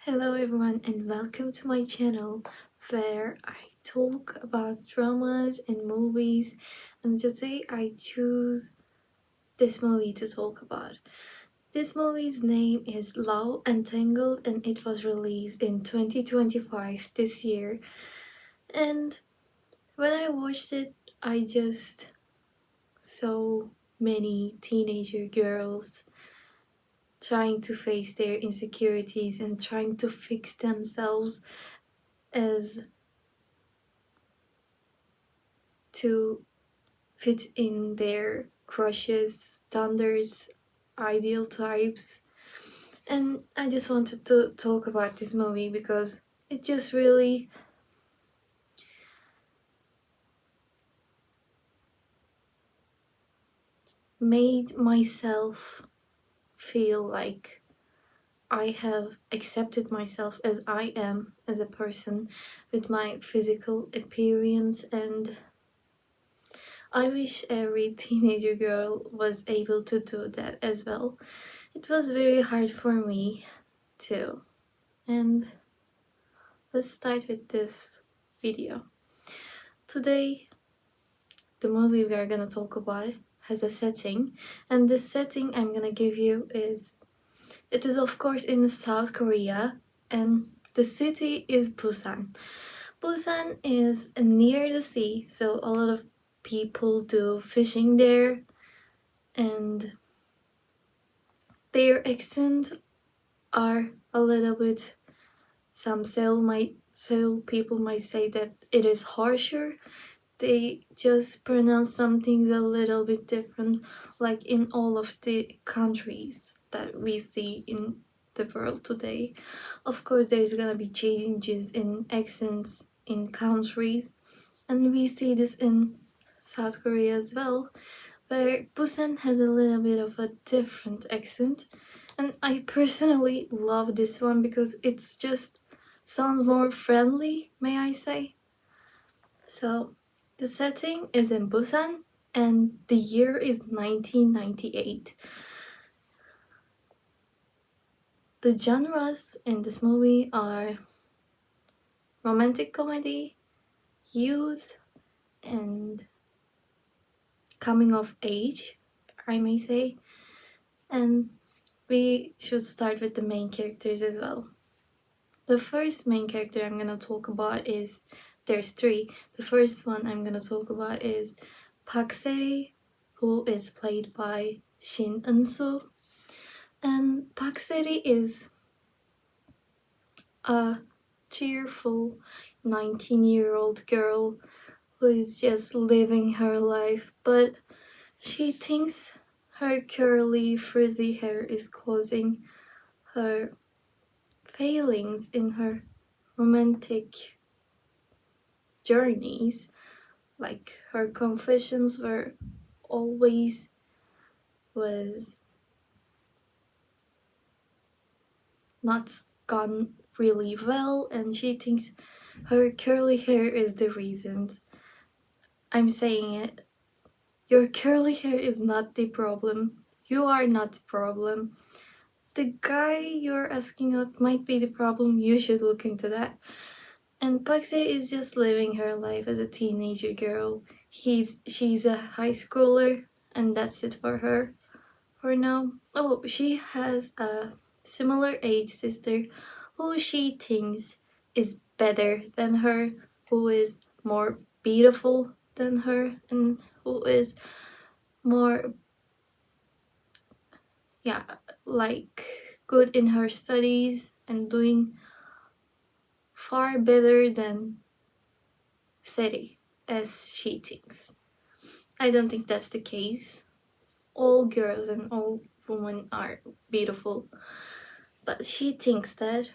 Hello everyone and welcome to my channel where I talk about dramas and movies, and today I choose this movie to talk about. This movie's name is Love Untangled and it was released in 2025 this year, and when I watched it I just saw many teenager girls trying to face their insecurities and trying to fix themselves as to fit in their crushes, standards, ideal types. And I just wanted to talk about this movie because it just really made myself feel like I have accepted myself as I am as a person with my physical appearance, and I wish every teenager girl was able to do that as well. It was very hard for me too. And let's start with this video. Today, the movie we are gonna talk about has a setting, and the setting I'm gonna give you is, it is of course in South Korea, and the city is Busan. Busan is near the sea, so a lot of people do fishing there, and their accents are a little bit, some people might say that it is harsher. They just pronounce some things a little bit different, like in all of the countries that we see in the world today. Of course, there's gonna be changes in accents in countries, and we see this in South Korea as well, where Busan has a little bit of a different accent, and I personally love this one because it's just sounds more friendly, may I say. So the setting is in Busan and the year is 1998. The genres in this movie are romantic comedy, youth, and coming of age, I may say. And we should start with the main characters as well. The first main character I'm gonna talk about is, there's three. The first one I'm gonna talk about is Park Se, who is played by Shin Eun-soo. And Park Se is a cheerful 19-year-old girl who is just living her life, but she thinks her curly frizzy hair is causing her failings in her romantic journeys. Like her confessions were always was not gone really well, and she thinks her curly hair is the reason. I'm saying it. Your curly hair is not the problem. You are not the problem. The guy you're asking out might be the problem. You should look into that. And Park is just living her life as a teenager girl. She's a high schooler, and that's it for her for now. Oh, she has a similar age sister who she thinks is better than her, who is more beautiful than her, and who is more, yeah, like good in her studies and doing far better than Seri, as she thinks. I don't think that's the case. All girls and all women are beautiful, but she thinks that.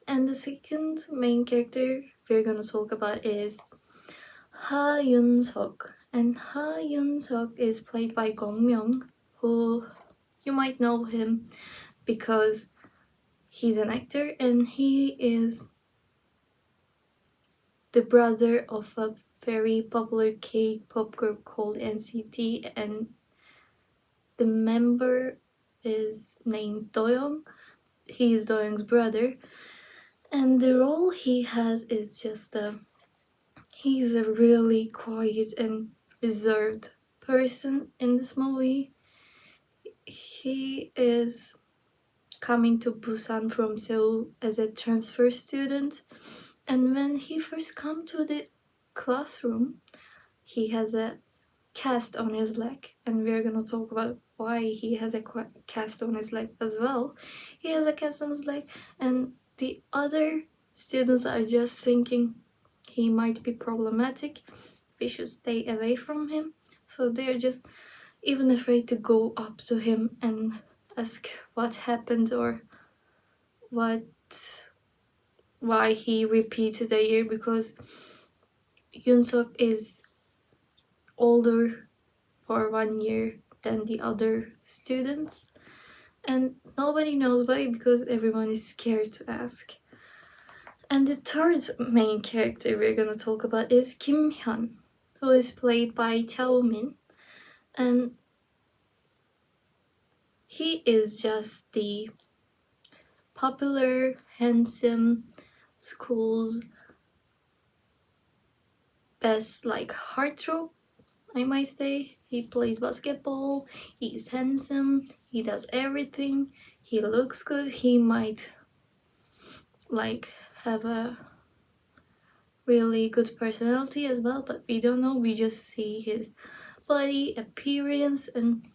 And the second main character we're gonna talk about is Ha Yun Seok, and Ha Yun Seok is played by Gong Myung, who you might know him because he's an actor and he is the brother of a very popular K-pop group called NCT, and the member is named Doyoung. He is Doyoung's brother, And the role he has is just he's a really quiet and reserved person in this movie. He is coming to Busan from Seoul as a transfer student, and when he first come to the classroom, he has a cast on his leg, and we're gonna talk about why he has a cast on his leg as well. He has a cast on his leg, and the other students are just thinking he might be problematic, we should stay away from him, so they're just even afraid to go up to him and ask what happened or what why he repeated a year, because Yunsuk is older for 1 year than the other students, and nobody knows why because everyone is scared to ask. And the third main character we're gonna talk about is Kim Hyun, who is played by Chao Min, and he is just the popular, handsome school's best heartthrob, I might say. He plays basketball, he's handsome, he does everything, he looks good, he might have a really good personality as well, but we don't know, we just see his body, appearance, and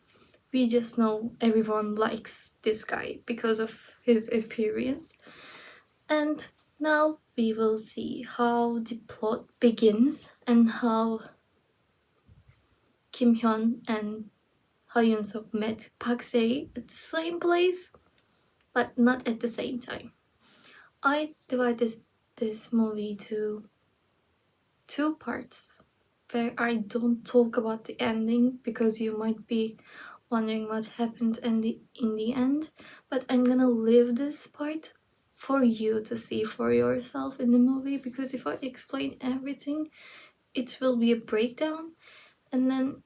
we just know everyone likes this guy because of his appearance. And now we will see how the plot begins and how Kim Hyun and Ha Yun Suk met Park Se at the same place, but not at the same time. I divided this movie to two parts where I don't talk about the ending because you might be wondering what happened in the end, but I'm gonna leave this part for you to see for yourself in the movie, because if I explain everything, it will be a breakdown and then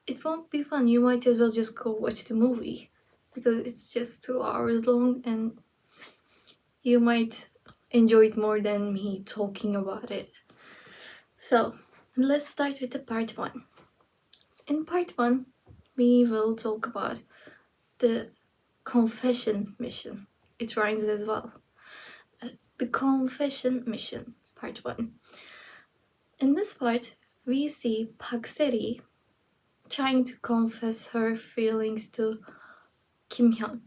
it won't be fun. You might as well just go watch the movie because it's just 2 hours long and you might enjoy it more than me talking about it. So let's start with the part one. In part one, we will talk about the confession mission. It rhymes as well. The confession mission, part one. In this part, we see Park Se trying to confess her feelings to Kim Hyun.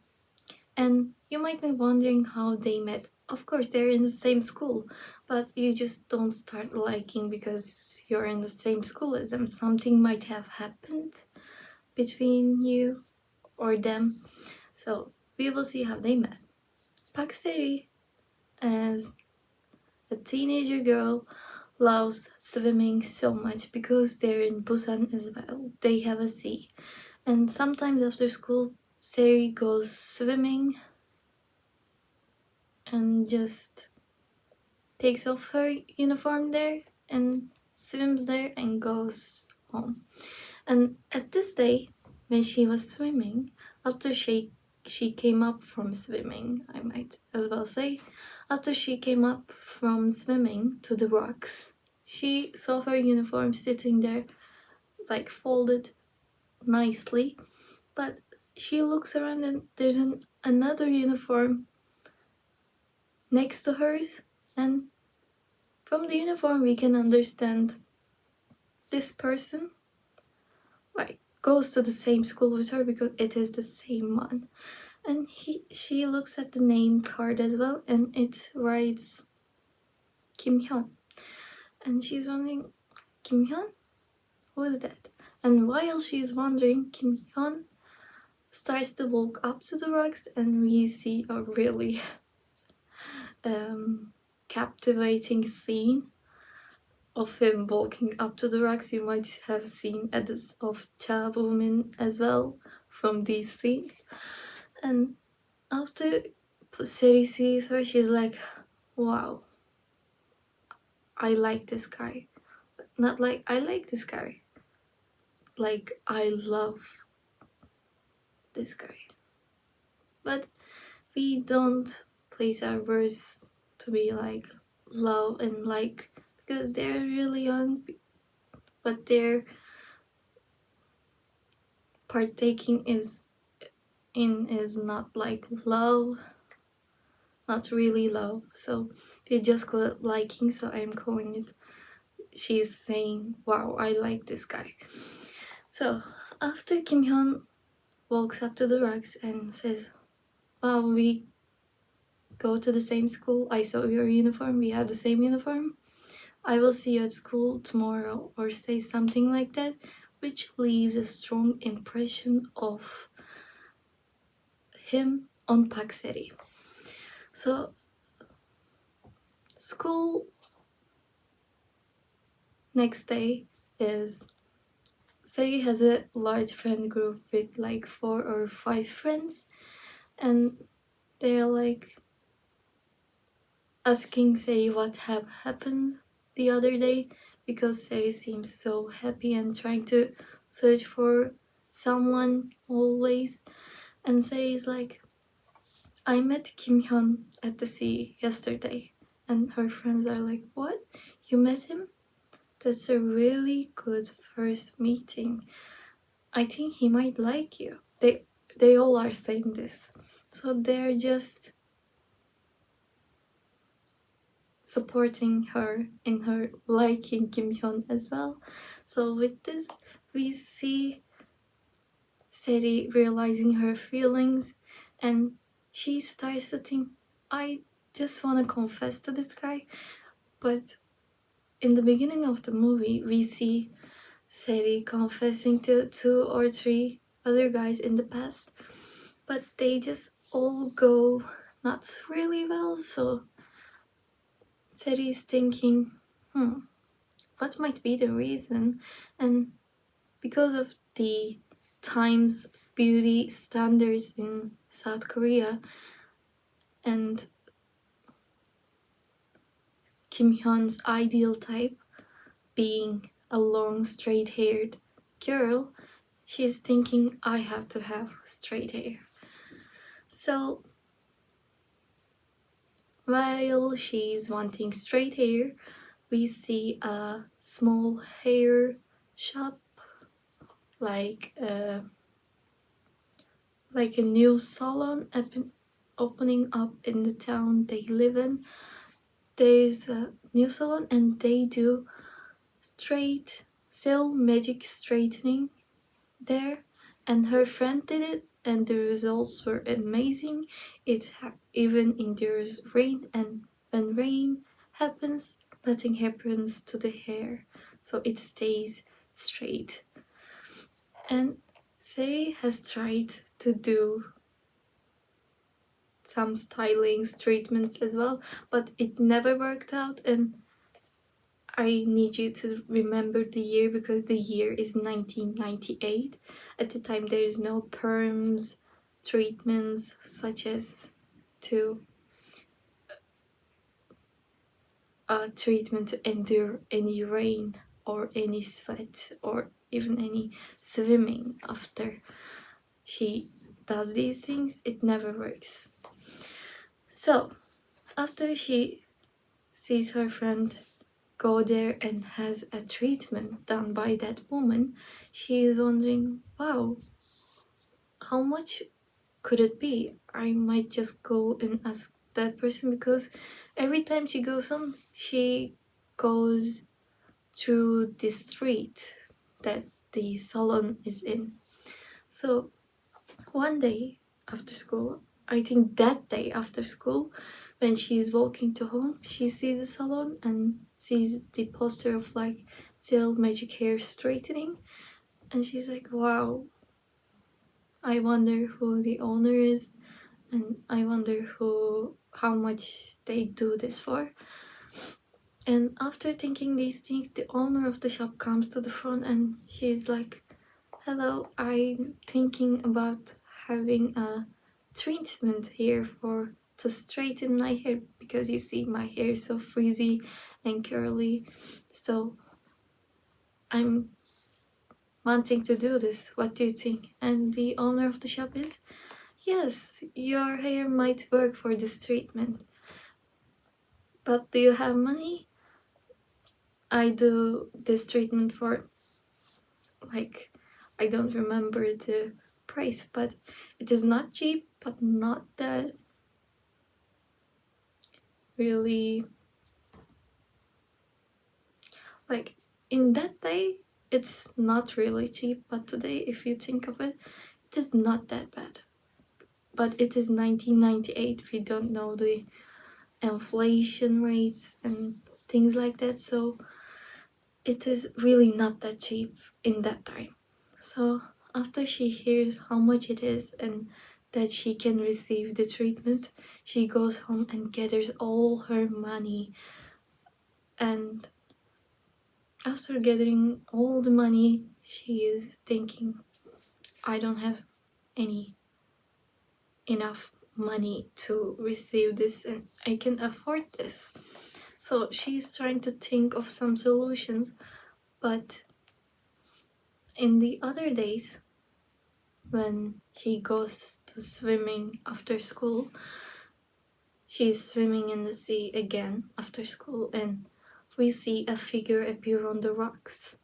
And you might be wondering how they met. Of course, they're in the same school, but you just don't start liking because you're in the same school as them. Something might have happened between you or them. So we will see how they met. Park Se, as a teenager girl, loves swimming so much because they're in Busan as well. They have a sea. And sometimes after school, Seri goes swimming and just takes off her uniform there and swims there and goes home. And at this day, when she was swimming, after she came up from swimming, I might as well say, after she came up from swimming to the rocks, she saw her uniform sitting there, folded nicely, but she looks around and there's another uniform next to hers, and from the uniform we can understand this person goes to the same school with her because it is the same one. And she looks at the name card as well, and it writes Kim Hyun, and she's wondering, Kim Hyun, who is that? And while she's wondering, Kim Hyun starts to walk up to the rocks, and we see a really captivating scene of him walking up to the rocks. You might have seen edits of Cha Woman as well from these scenes. And after Seri sees her, she's like, wow, I like this guy. Not like I like this guy. I love this guy. But we don't place are words to be like love and like, because they're really young, but their partaking is not like love, not really love. So we just call it liking, so I'm calling it, she's saying, wow, I like this guy. So after Kim Hyun walks up to the rocks and says, wow, we go to the same school, I saw your uniform, we have the same uniform, I will see you at school tomorrow, or say something like that, which leaves a strong impression of him on Park City. So school next day is, Seri has a large friend group with like 4 or 5 friends, and they're like asking Seri what have happened the other day, because Seri seems so happy and trying to search for someone always. And Seri is like, I met Kim Hyun at the sea yesterday. And her friends are like, what? You met him? That's a really good first meeting. I think he might like you. They all are saying this. So they're just supporting her in her liking Kim Hyun as well. So with this, we see Seri realizing her feelings, and she starts to think, I just want to confess to this guy. But in the beginning of the movie, we see Seri confessing to 2 or 3 other guys in the past, but they just all go not really well. So Seri is thinking, what might be the reason? And because of the times beauty standards in South Korea, and Kim Hyun's ideal type being a long straight haired girl, she's thinking, I have to have straight hair. So while she's wanting straight hair, we see a small hair shop, like a new salon opening up in the town they live in. There's a new salon and they do still magic straightening there, and her friend did it and the results were amazing. It even endures rain, and when rain happens, nothing happens to the hair, so it stays straight. And Seri has tried to do some styling treatments as well, but it never worked out. And I need you to remember the year, because the year is 1998. At the time, there is no perms treatments such as to a treatment to endure any rain or any sweat or even any swimming after she does these things. It never works. So after she sees her friend go there and has a treatment done by that woman, she is wondering, wow, how much could it be? I might just go and ask that person, because every time she goes home, she goes through the street that the salon is in. So one day after school, I think that day after school, when she's walking to home, she sees the salon and sees the poster of like Still Magic Hair Straightening, and she's like, wow, I wonder who the owner is, and I wonder how much they do this for. And after thinking these things, the owner of the shop comes to the front and she's like, hello, I'm thinking about having a treatment here to straighten my hair, because you see my hair is so frizzy and curly, so I'm wanting to do this. What do you think? And the owner of the shop is, yes, your hair might work for this treatment, but do you have money? I do this treatment for, like, I don't remember the price, but it is not cheap, but not that really, like, in that day it's not really cheap, but today if you think of it, it is not that bad. But it is 1998, we don't know the inflation rates and things like that, so it is really not that cheap in that time. So after she hears how much it is and that she can receive the treatment, she goes home and gathers all her money. And after gathering all the money, she is thinking, I don't have any enough money to receive this and I can afford this. So she's trying to think of some solutions, but in the other days, when she goes to swimming after school, she's swimming in the sea again after school, and we see a figure appear on the rocks.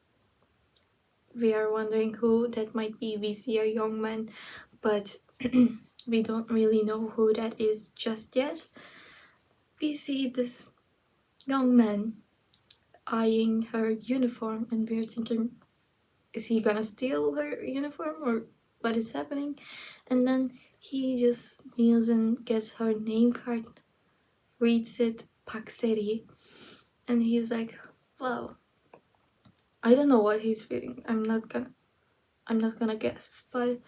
We are wondering who that might be. We see a young man, but we don't really know who that is just yet. We see this young man eyeing her uniform, and we're thinking, is he gonna steal her uniform or what is happening? And then he just kneels and gets her name card, reads it, Paxeri, and he's like, well, I don't know what he's feeling. I'm not gonna guess. But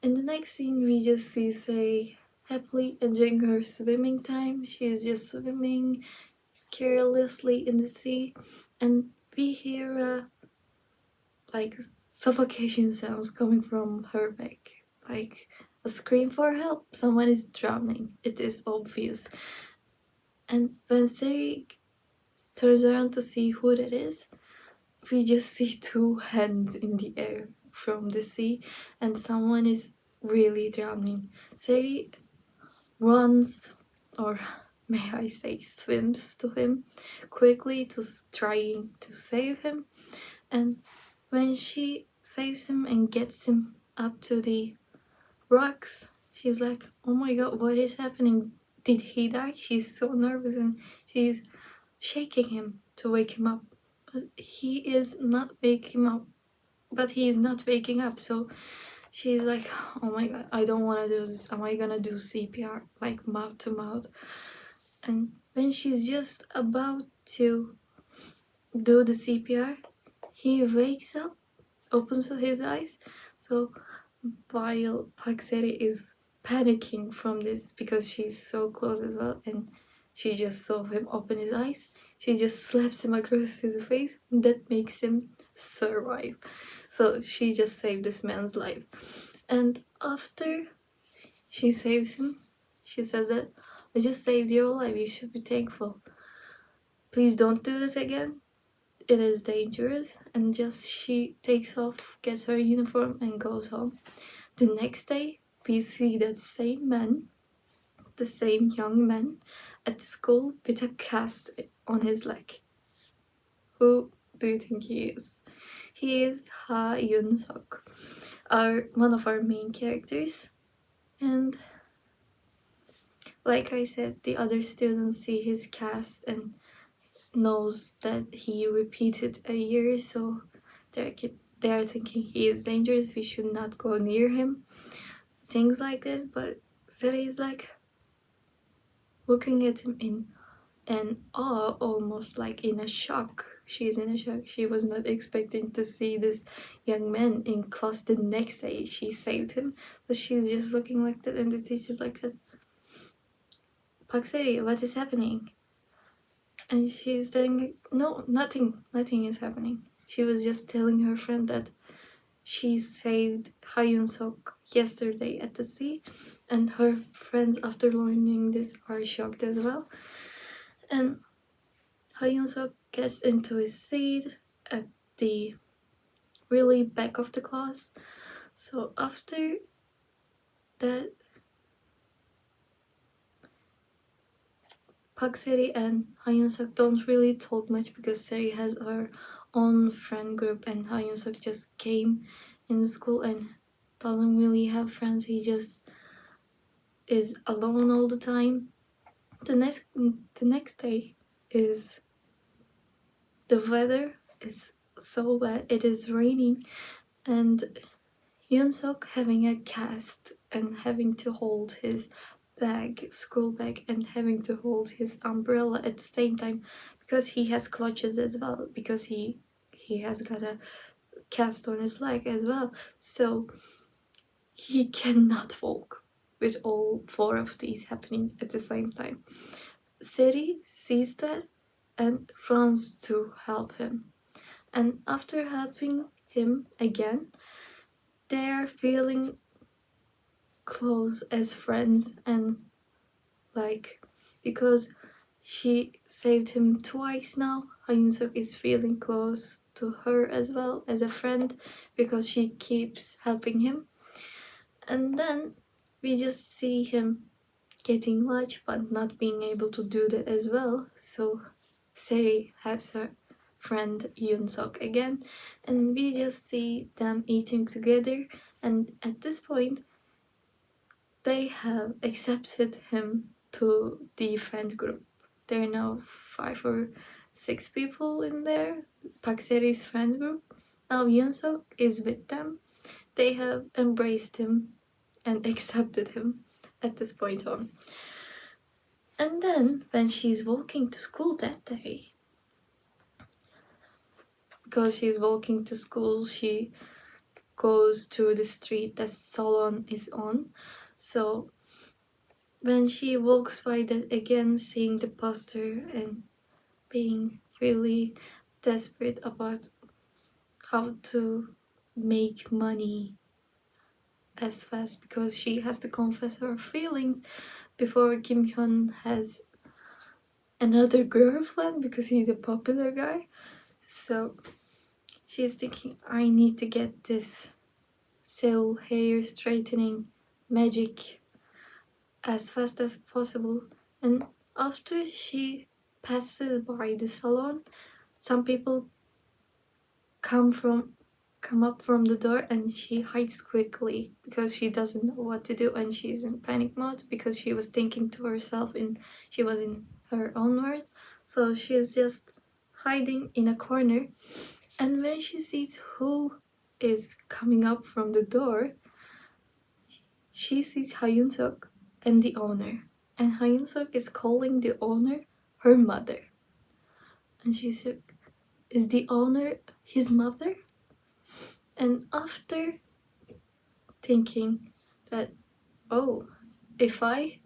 in the next scene we just see Say happily enjoying her swimming time. She's just swimming carelessly in the sea, and we hear like suffocation sounds coming from her back, like a scream for help. Someone is drowning. It is obvious. And when Seri turns around to see who that is, we just see two hands in the air from the sea, and someone is really drowning. Seri runs, or may I say swims to him quickly to trying to save him. And when she saves him and gets him up to the rocks, she's like, oh my god, what is happening? Did he die? She's so nervous and she's shaking him to wake him up. But he is not waking up. But he is not waking up. So she's like, oh my god, I don't want to do this. Am I gonna do CPR, like mouth to mouth? And when she's just about to do the CPR, he wakes up, opens his eyes. So while Paxeri is panicking from this because she's so close as well, and she just saw him open his eyes, she just slaps him across his face, and that makes him survive. So she just saved this man's life. And after she saves him, she says that, I just saved your life, you should be thankful. Please don't do this again. It is dangerous. And just she takes off, gets her uniform, and goes home. The next day, we see that same man, the same young man, at school with a cast on his leg. Who do you think he is? He is Ha Yun Sok, one of our main characters. And like I said, the other students see his cast and knows that he repeated a year, so they are thinking he is dangerous, we should not go near him, things like that. But Seri is like looking at him in an awe, almost like in a shock. She's in a shock. She was not expecting to see this young man in class the next day. She saved him, so she's just looking like that, and the teacher's like that, Paxeri, what is happening? And she's telling, no, nothing is happening. She was just telling her friend that she saved Hyun Sok yesterday at the sea, and her friends, after learning this, are shocked as well. And Hyun Sok gets into his seat at the really back of the class. So after that, Park Seri and Hyun Suk don't really talk much because Seri has her own friend group and Hyun Suk just came in school and doesn't really have friends. He just is alone all the time. The next day is the weather is so bad. It is raining and Hyun Suk having a cast and having to hold his school bag, and having to hold his umbrella at the same time because he has clutches as well, because he has got a cast on his leg as well. So he cannot walk with all four of these happening at the same time. Seri sees that and runs to help him. And after helping him again, they're feeling close as friends, and like, because she saved him twice now, Hyun Suk is feeling close to her as well as a friend because she keeps helping him. And then we just see him getting lunch but not being able to do that as well. So Seri helps her friend Hyun Suk again, and we just see them eating together. And at this point, they have accepted him to the friend group. There are now 5 or 6 people in there, Park Seri's friend group. Now Hyun Suk is with them. They have embraced him and accepted him at this point on. And then when she's walking to school that day, because she's walking to school, she goes to the street that salon is on. So when she walks by that again, seeing the poster and being really desperate about how to make money as fast, because she has to confess her feelings before Kim Hyun has another girlfriend because he's a popular guy. So she's thinking, I need to get this Seoul hair straightening magic as fast as possible. And after she passes by the salon, some people come up from the door, and she hides quickly because she doesn't know what to do, and she's in panic mode because she was thinking to herself and she was in her own world. So she's just hiding in a corner, and when she sees who is coming up from the door, she sees Hyun Suk and the owner, and Hyun Suk is calling the owner her mother, and she's like, is the owner his mother? And after thinking that, oh, if I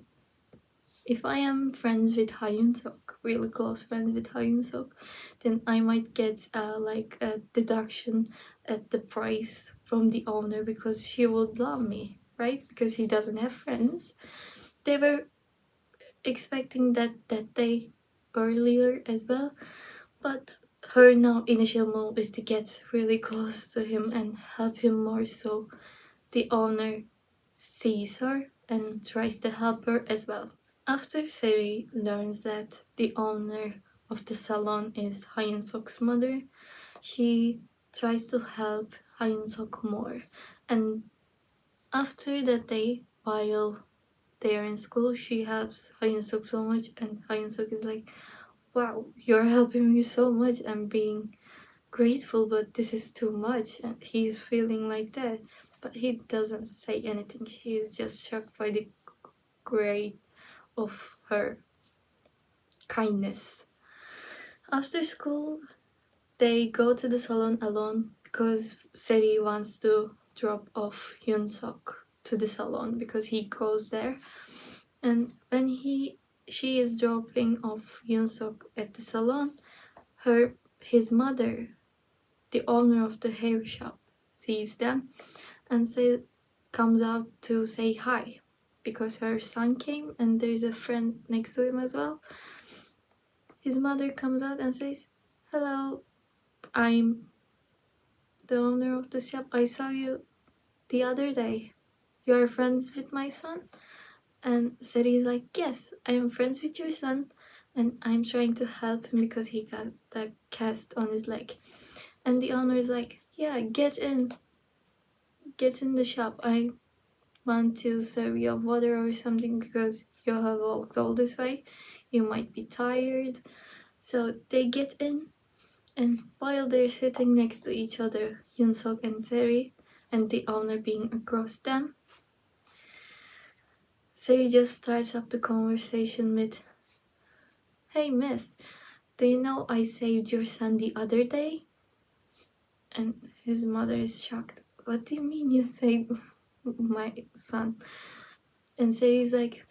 am friends with Hyun Suk, really close friends with Hyun Suk, then I might get like a deduction at the price from the owner because she would love me, right? Because he doesn't have friends. They were expecting that day earlier as well, but her now initial move is to get really close to him and help him more, so the owner sees her and tries to help her as well. After Seri learns that the owner of the salon is Hyun Suk's mother, she tries to help Hyun Suk more. And after that day, while they are in school, she helps Hyun Suk so much, and Hyun Suk is like, wow, you're helping me so much. I'm being grateful, but this is too much. And he's feeling like that, but he doesn't say anything. He is just shocked by the grade of her kindness. After school, they go to the salon alone because Seri wants to drop off Hyun Suk to the salon because he goes there. And when she is dropping off Hyun Suk at the salon, his mother, the owner of the hair shop, sees them and comes out to say hi because her son came and there's a friend next to him as well. His mother comes out and says, hello, I'm the owner of the shop. I saw you the other day. You are friends with my son? And Seri is like, yes, I am friends with your son, and I'm trying to help him because he got the cast on his leg. And the owner is like, yeah, get in the shop. I want to serve you a water or something because you have walked all this way. You might be tired. So they get in, and while they're sitting next to each other, Yunsuk and Seri, and the owner being across them, Seri just starts up the conversation with, hey miss, do you know I saved your son the other day? And his mother is shocked. What do you mean you saved my son? And Seri's like,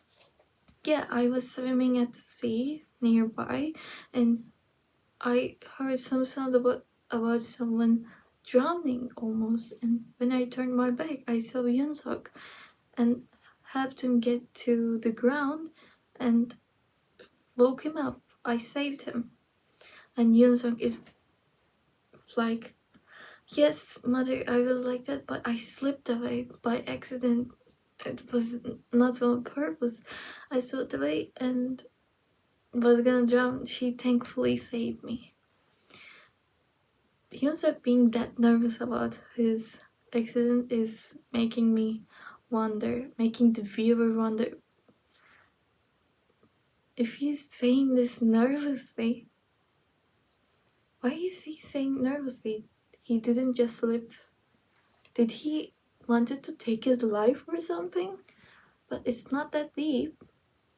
yeah, I was swimming at the sea nearby, and I heard some sound about someone drowning almost. And when I turned my back, I saw Yunsuk and helped him get to the ground and woke him up. I saved him. And Yunsuk is like, yes, mother, I was like that, but I slipped away by accident. It was not on purpose. I slipped away and was gonna drown. She thankfully saved me. Hyunsuk being that nervous about his accident is making me wonder, making the viewer wonder if he's saying this nervously. Why is he saying nervously? He didn't just slip. Did he wanted to take his life or something? But it's not that deep,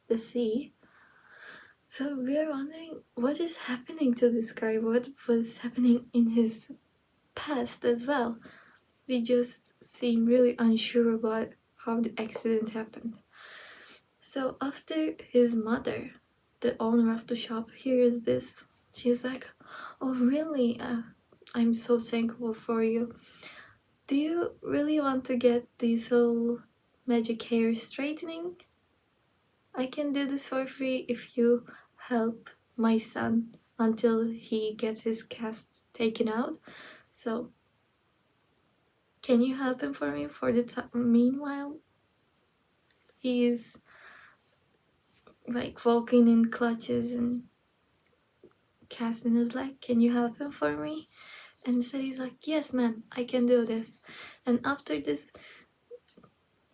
the sea. So we're wondering what is happening to this guy, what was happening in his past as well. We just seem really unsure about how the accident happened. So after his mother, the owner of the shop, hears this, she's like, oh really? I'm so thankful for you. Do you really want to get this whole magic hair straightening? I can do this for free if you help my son until he gets his cast taken out. So can you help him for me for the time? Meanwhile, he is like walking in clutches and casting his leg. Can you help him for me? And Sari's like, yes ma'am, I can do this. And after this,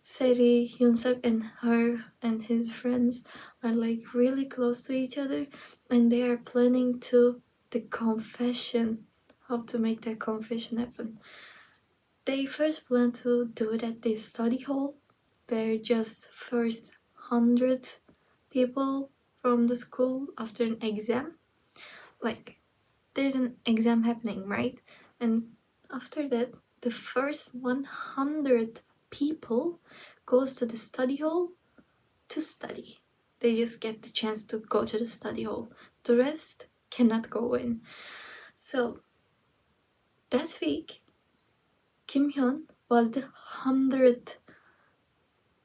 Seri, Hyunsuk and her and his friends are like really close to each other, and they are planning to the confession, how to make that confession happen. They first plan to do it at the study hall, where just first 100 people from the school after an exam, like there's an exam happening, right? And after that, the first 100 people goes to the study hall to study. They just get the chance to go to the study hall. The rest cannot go in. So that week, Kim Hyun was the 100th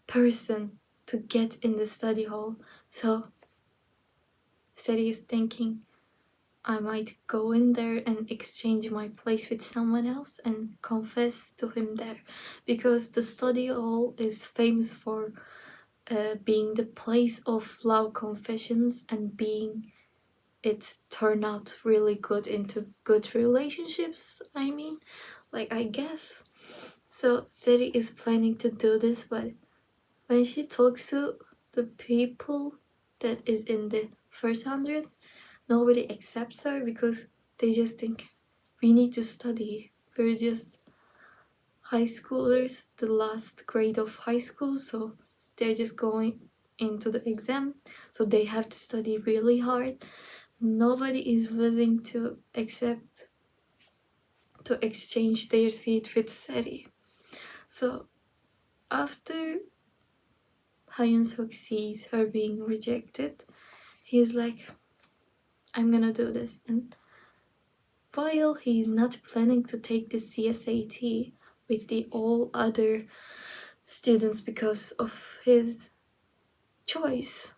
person to get in the study hall. So Seri is thinking, I might go in there and exchange my place with someone else and confess to him there, because the study hall is famous for being the place of love confessions and being it turn out really good into good relationships. I mean, like I guess. So Seri is planning to do this, but when she talks to the people that is in the first 100, nobody accepts her because they just think we need to study. We're just high schoolers, the last grade of high school, so they're just going into the exam, so they have to study really hard. Nobody is willing to accept to exchange their seat with Seri. So after Hyun Suk sees her being rejected, he's like, I'm gonna do this. And while he's not planning to take the CSAT with the all other students because of his choice,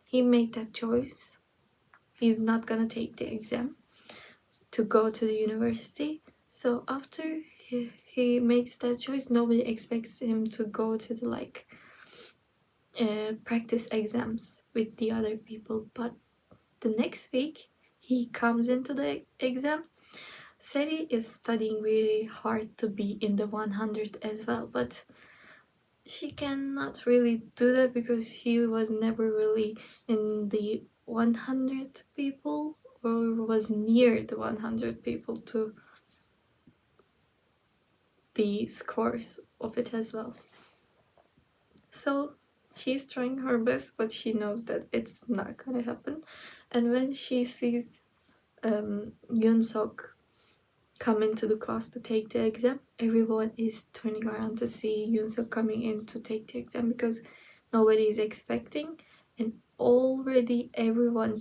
he made that choice. He's not gonna take the exam to go to the university. So after he makes that choice, nobody expects him to go to the practice exams with the other people. But the next week he comes into the exam. Seri is studying really hard to be in the 100 as well, but she cannot really do that because she was never really in the 100 people or was near the 100 people to the scores of it as well. So she's trying her best, but she knows that it's not gonna happen. And when she sees Yoon-sok come into the class to take the exam, everyone is turning around to see Yoon-sok coming in to take the exam because nobody is expecting, and already everyone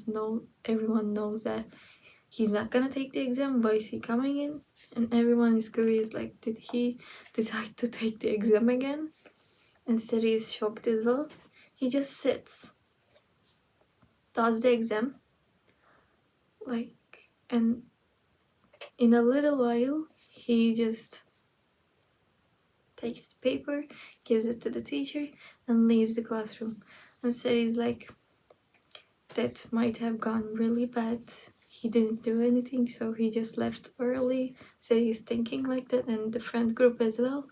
knows that he's not gonna take the exam. Why is he coming in? And everyone is curious, like, did he decide to take the exam again? Instead, he's shocked as well. He just sits, does the exam, like, and in a little while, he just takes the paper, gives it to the teacher, and leaves the classroom. And said he's like, that might have gone really bad. He didn't do anything, so he just left early. Said he's thinking like that, and the friend group as well.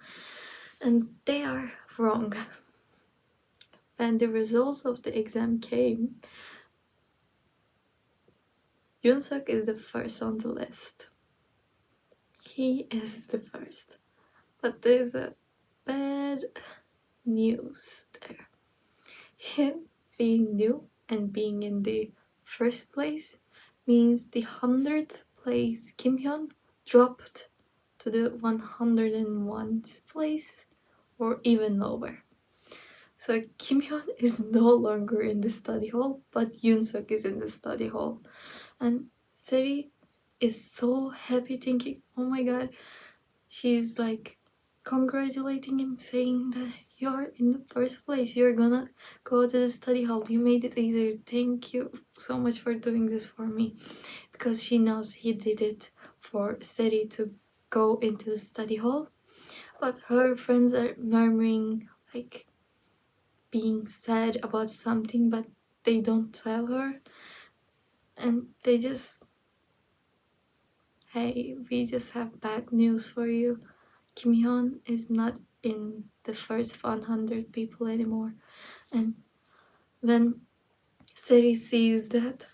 And they are wrong. When the results of the exam came, Yoon-suk is the first on the list. He is the first. But there's a bad news there. Him being new and being in the first place means the 100th place Kim Hyun dropped to the 101st place or even lower. So Kim Hyun is no longer in the study hall, but Yoon-suk is in the study hall. And Seri is so happy, thinking, oh my god, she's like congratulating him, saying that you're in the first place, you're gonna go to the study hall, you made it easier, thank you so much for doing this for me. Because she knows he did it for Seri to go into the study hall. But her friends are murmuring, like being sad about something, but they don't tell her. And they just, hey, we just have bad news for you. Kim Hyun is not in the first 100 people anymore. And when Seri sees that,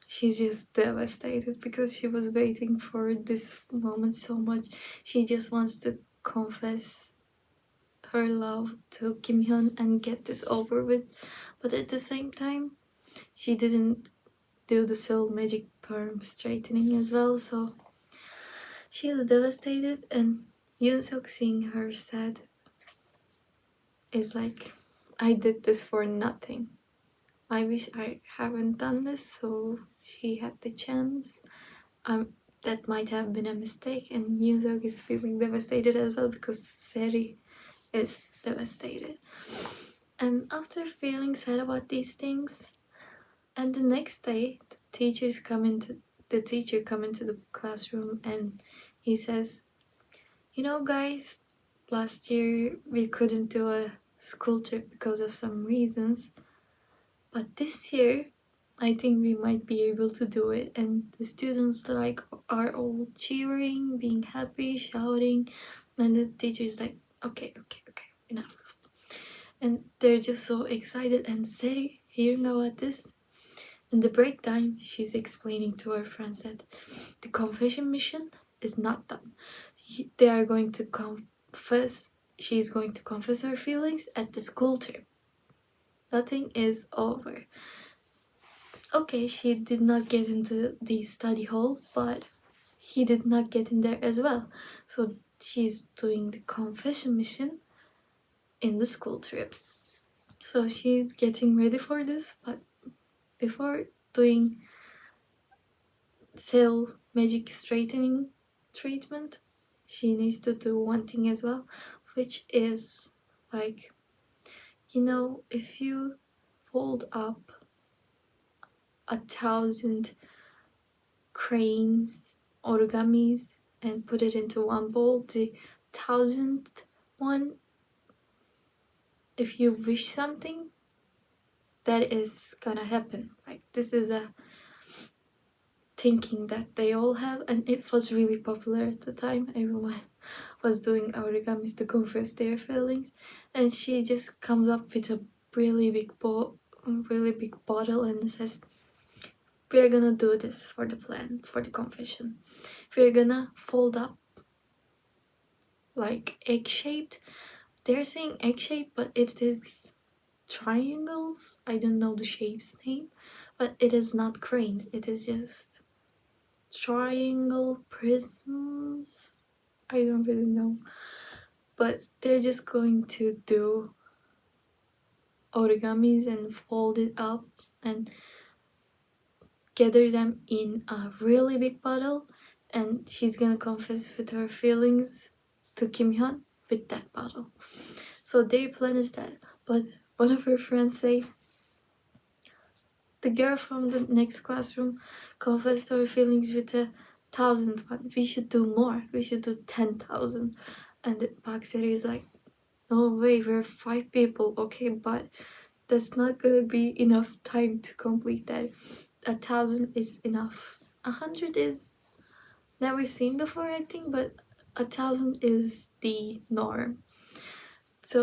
she's just devastated because she was waiting for this moment so much. She just wants to confess her love to Kim Hyun and get this over with. But at the same time, she didn't do the soul magic perm straightening as well, so she is devastated. And Yoon-suk, seeing her sad, is like, I did this for nothing. I wish I haven't done this, so she had the chance. That might have been a mistake, and Yoon-suk is feeling devastated as well because Seri is devastated. And after feeling sad about these things, and the next day, the teacher come into the classroom, and he says, you know, guys, last year we couldn't do a school trip because of some reasons, but this year I think we might be able to do it. And the students are all cheering, being happy, shouting, and the teacher's like, okay, enough. And they're just so excited. And Seri, hearing about this, in the break time, she's explaining to her friends that the confession mission is not done. They are going to confess. She's going to confess her feelings at the school trip. Nothing is over. Okay, she did not get into the study hall, but he did not get in there as well. So she's doing the confession mission in the school trip. So she's getting ready for this, but before doing cell magic straightening treatment, she needs to do one thing as well, which is like, you know, if you fold up 1,000 cranes, origamis, and put it into one bowl, the 1,000th one, if you wish something, that is gonna happen. Like, this is a thinking that they all have, and it was really popular at the time. Everyone was doing origamis to confess their feelings, and she just comes up with a really really big bottle and says, "We're gonna do this for the plan, for the confession. We're gonna fold up like egg-shaped." They're saying egg-shaped, but it is triangles. I don't know the shape's name, but it is not cranes. It is just triangle prisms. I don't really know, but they're just going to do origamis and fold it up and gather them in a really big bottle, and she's gonna confess with her feelings to Kim Hyun with that bottle. So their plan is that, but one of her friends say, the girl from the next classroom confessed her feelings with 1,001. We should do more. We should do 10,000. And the Bakseri is like, no way, we're 5 people, okay, but that's not gonna be enough time to complete that. 1,000 is enough. 100 is never seen before, I think, but 1,000 is the norm. So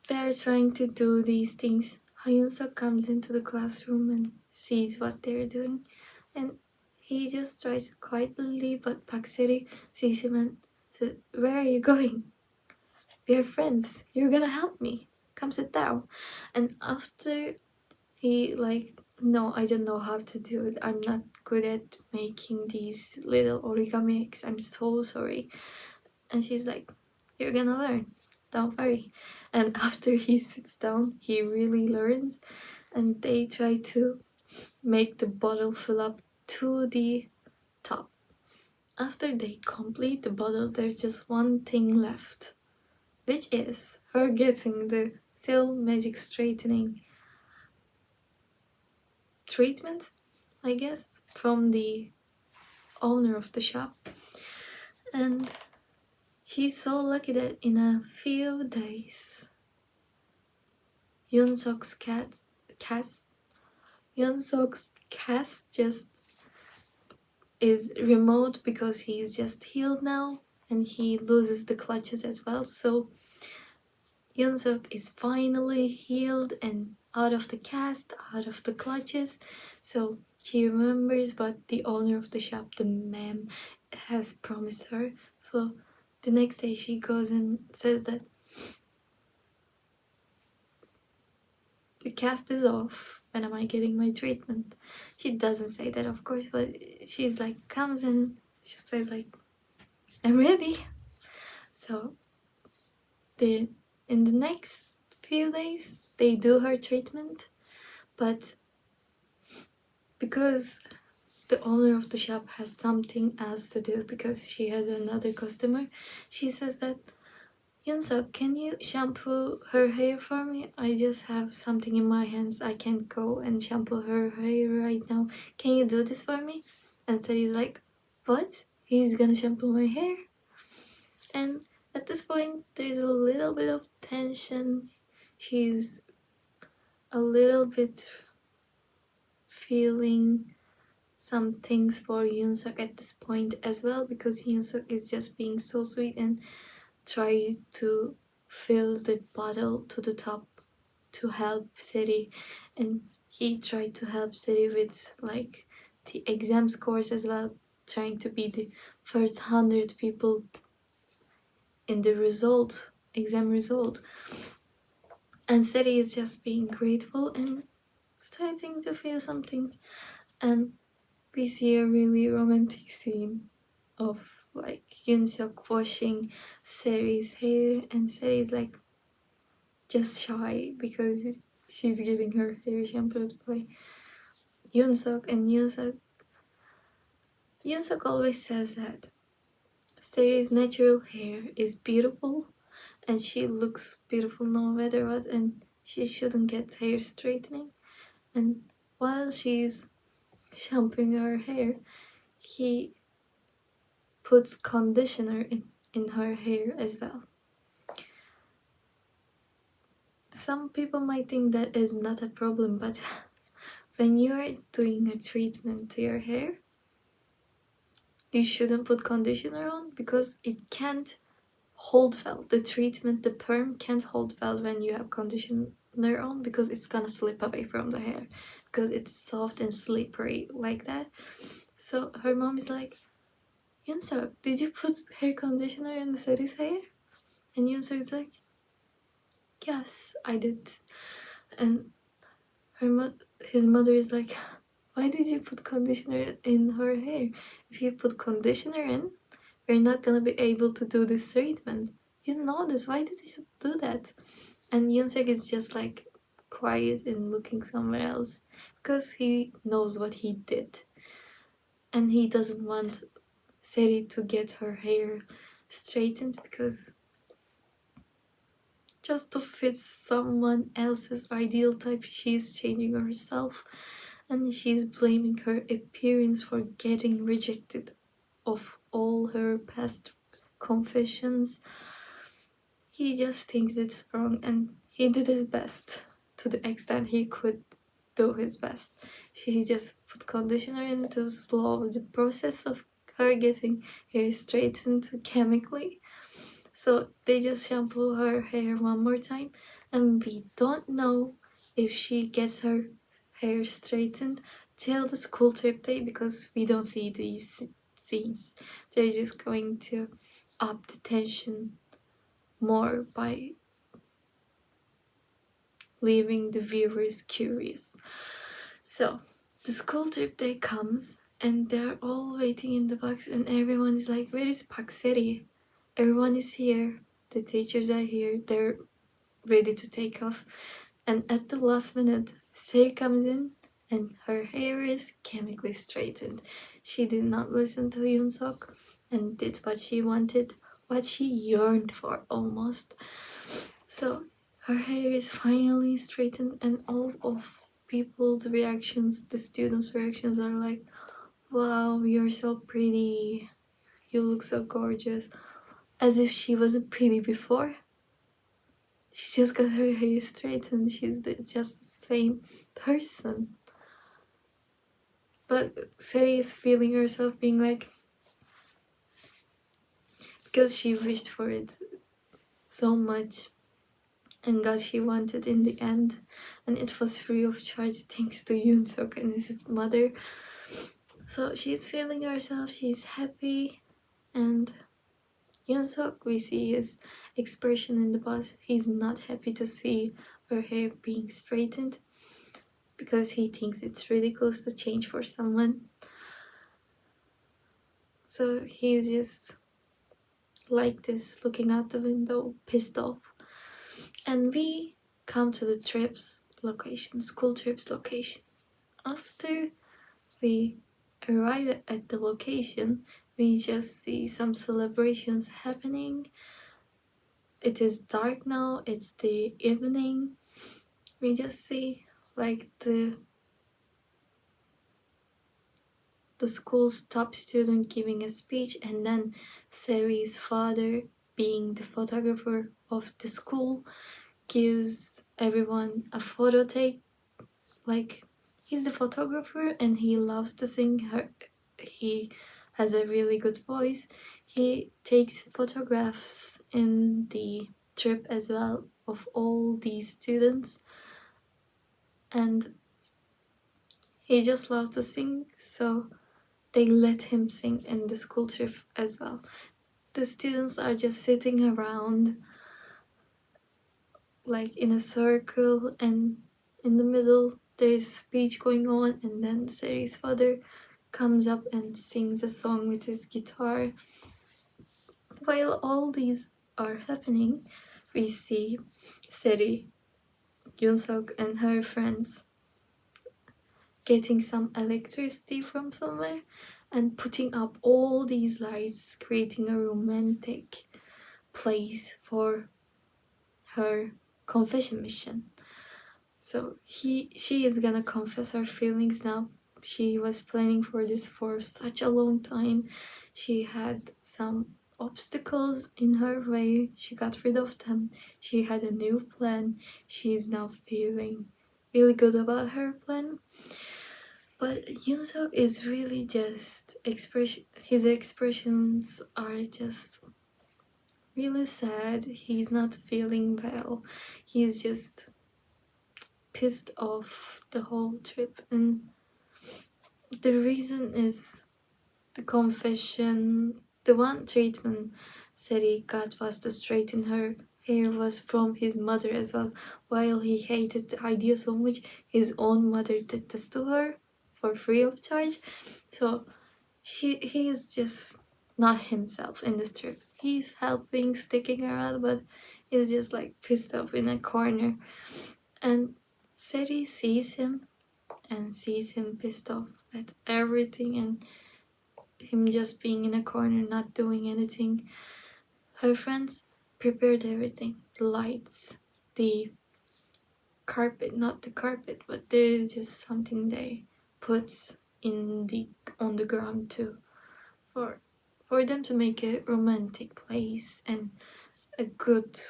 they're trying to do these things. Hyunseok comes into the classroom and sees what they're doing, and he just tries to quietly leave, but Park Se-ri sees him and says, "Where are you going? We're friends. You're gonna help me. Come sit down." And after he like, "No, I don't know how to do it. I'm not good at making these little origami eggs. I'm so sorry." And she's like, "You're gonna learn. Don't worry." And after he sits down, he really learns, and they try to make the bottle fill up to the top. After they complete the bottle, there's just one thing left, which is her getting the Still Magic Straightening treatment, I guess, from the owner of the shop. And she's so lucky that in a few days, Yoonsok's cast just is remote because he's just healed now, and he loses the clutches as well. So Yoonsok is finally healed and out of the cast, out of the clutches. So she remembers what the owner of the shop, the ma'am, has promised her. So the next day she goes and says that the cast is off. When am I getting my treatment? She doesn't say that, of course, but she's like, comes and she says like, I'm ready. So in the next few days they do her treatment, but because the owner of the shop has something else to do because she has another customer, she says that, Yoonsuk, can you shampoo her hair for me? I just have something in my hands. I can't go and shampoo her hair right now. Can you do this for me? And Steady's like, what? He's gonna shampoo my hair? And at this point, there's a little bit of tension. She's a little bit feeling some things for Yoonsuk at this point as well, because Yoonsuk is just being so sweet and try to fill the bottle to the top to help City, and he tried to help City with like the exam scores as well, trying to be the first 100 people in the exam result. And City is just being grateful and starting to feel some things, and we see a really romantic scene of like Yoonseok washing Seri's hair, and Seri's like just shy because she's getting her hair shampooed by Yoonseok, and Yoonseok always says that Seri's natural hair is beautiful and she looks beautiful no matter what, and she shouldn't get hair straightening. And while she's shampooing her hair, he puts conditioner in her hair as well. Some people might think that is not a problem, but when you're doing a treatment to your hair, you shouldn't put conditioner on because it can't hold well. The treatment, the perm can't hold well when you have conditioner on because it's gonna slip away from the hair because it's soft and slippery like that. So her mom is like, Yunsuk, did you put hair conditioner in the Sari's hair? And Yunsuk is like, yes, I did. And his mother is like, why did you put conditioner in her hair? If you put conditioner in, we're not gonna be able to do this treatment. You know this, why did you do that? And Yunsuk is just like quiet and looking somewhere else because he knows what he did. And he doesn't want Seri to get her hair straightened because just to fit someone else's ideal type, she's changing herself and she's blaming her appearance for getting rejected of all her past confessions. He just thinks it's wrong and he did his best to the extent he could do his best. He just put conditioner in to slow the process of her getting hair straightened chemically. So they just shampoo her hair one more time and we don't know if she gets her hair straightened till the school trip day because we don't see these scenes. They're just going to up the tension more by leaving the viewers curious. So the school trip day comes and they're all waiting in the box and everyone is like, where is Pakseri? Everyone is here. The teachers are here. They're ready to take off. And at the last minute, Seri comes in and her hair is chemically straightened. She did not listen to Yunsuk and did what she wanted, what she yearned for almost. So her hair is finally straightened and all of people's reactions, the students' reactions are like, wow, you're so pretty. You look so gorgeous. As if she wasn't pretty before. She just got her hair straightened. She's just the same person. But Seri is feeling herself being like, because she wished for it so much and got she wanted in the end, and it was free of charge thanks to Yunsuk and his mother. So she's feeling herself, she's happy, and Yunsuk, we see his expression in the bus. He's not happy to see her hair being straightened because he thinks it's ridiculous to change for someone. So he's just like this, looking out the window, pissed off. And we come to the trip's location, school trip's location. After we arrive at the location, we just see some celebrations happening. It is dark now, it's the evening. We just see like the school's top student giving a speech and then Seri's father, being the photographer of the school, gives everyone a photo take. Like, he's the photographer and he loves to sing. He has a really good voice. He takes photographs in the trip as well of all these students and he just loves to sing, so they let him sing in the school trip as well. The students are just sitting around like in a circle and in the middle there's a speech going on and then Seri's father comes up and sings a song with his guitar. While all these are happening, we see Seri, Yunsuk and her friends getting some electricity from somewhere and putting up all these lights, creating a romantic place for her confession mission. So she is gonna confess her feelings now. She was planning for this for such a long time. She had some obstacles in her way. She got rid of them. She had a new plan. She is now feeling really good about her plan. But Yoonsuk is really just expression. His expressions are just really sad. He's not feeling well. He's just pissed off the whole trip, and the reason is the confession. The one treatment Seri got was to straighten her hair was from his mother as well. While he hated the idea so much, his own mother did this to her for free of charge. So he is just not himself in this trip. He's helping, sticking around, but he's just like pissed off in a corner. And Seri sees him and sees him pissed off at everything and him just being in a corner, not doing anything. Her friends prepared everything, the lights, the carpet, not the carpet, but there's just something they put in the on the ground too, for them to make a romantic place and a good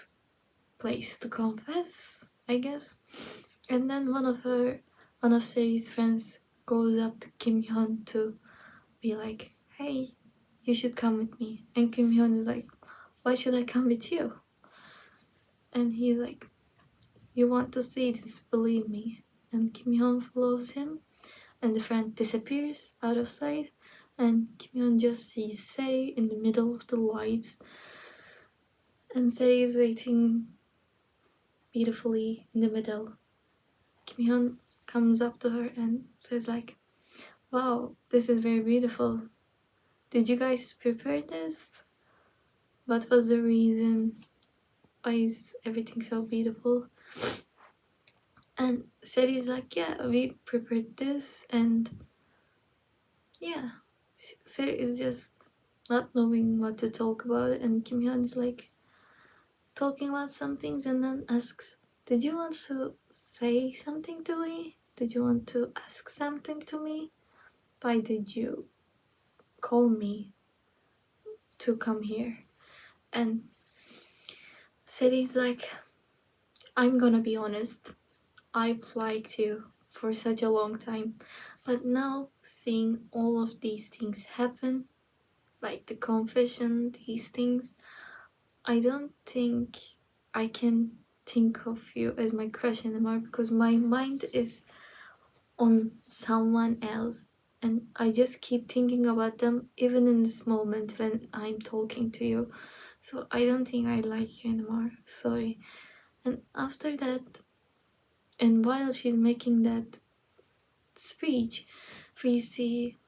place to confess, I guess. And then one of Seri's friends goes up to Kim Hyun to be like, hey, you should come with me. And Kim Hyun is like, why should I come with you? And he's like, you want to see this, believe me. And Kim Hyun follows him, and the friend disappears out of sight, and Kim Hyun just sees Seri in the middle of the lights, and Seri is waiting beautifully in the middle. Kim Hyun comes up to her and says like, wow, this is very beautiful. Did you guys prepare this? What was the reason? Why is everything so beautiful? And Seri's like, yeah, we prepared this, and yeah, Seri is just not knowing what to talk about, and Kim Hyun is like talking about some things, and then asks, "Did you want to say something to me? Did you want to ask something to me? Why did you call me to come here?" And Seri's like, "I'm gonna be honest. I've liked you for such a long time, but now seeing all of these things happen, like the confession, these things, I don't think I can think of you as my crush anymore because my mind is on someone else, and I just keep thinking about them even in this moment when I'm talking to you. So I don't think I like you anymore. Sorry." And after that, and while she's making that speech, we see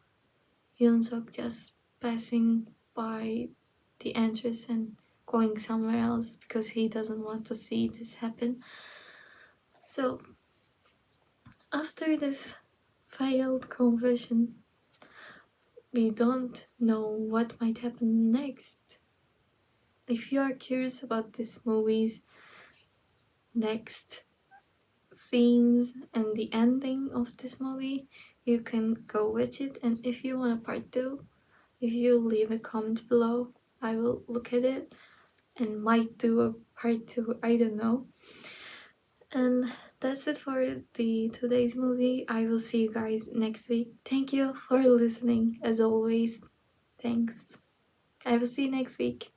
Yoon-suk just passing by the entrance and going somewhere else because he doesn't want to see this happen. So after this failed confession, we don't know what might happen next. If you are curious about this movie's next scenes and the ending of this movie, you can go watch it. And if you want a part 2, if you leave a comment below, I will look at it and might do a part 2, I don't know. And that's it for the today's movie. I will see you guys next week. Thank you for listening as always. Thanks. I will see you next week.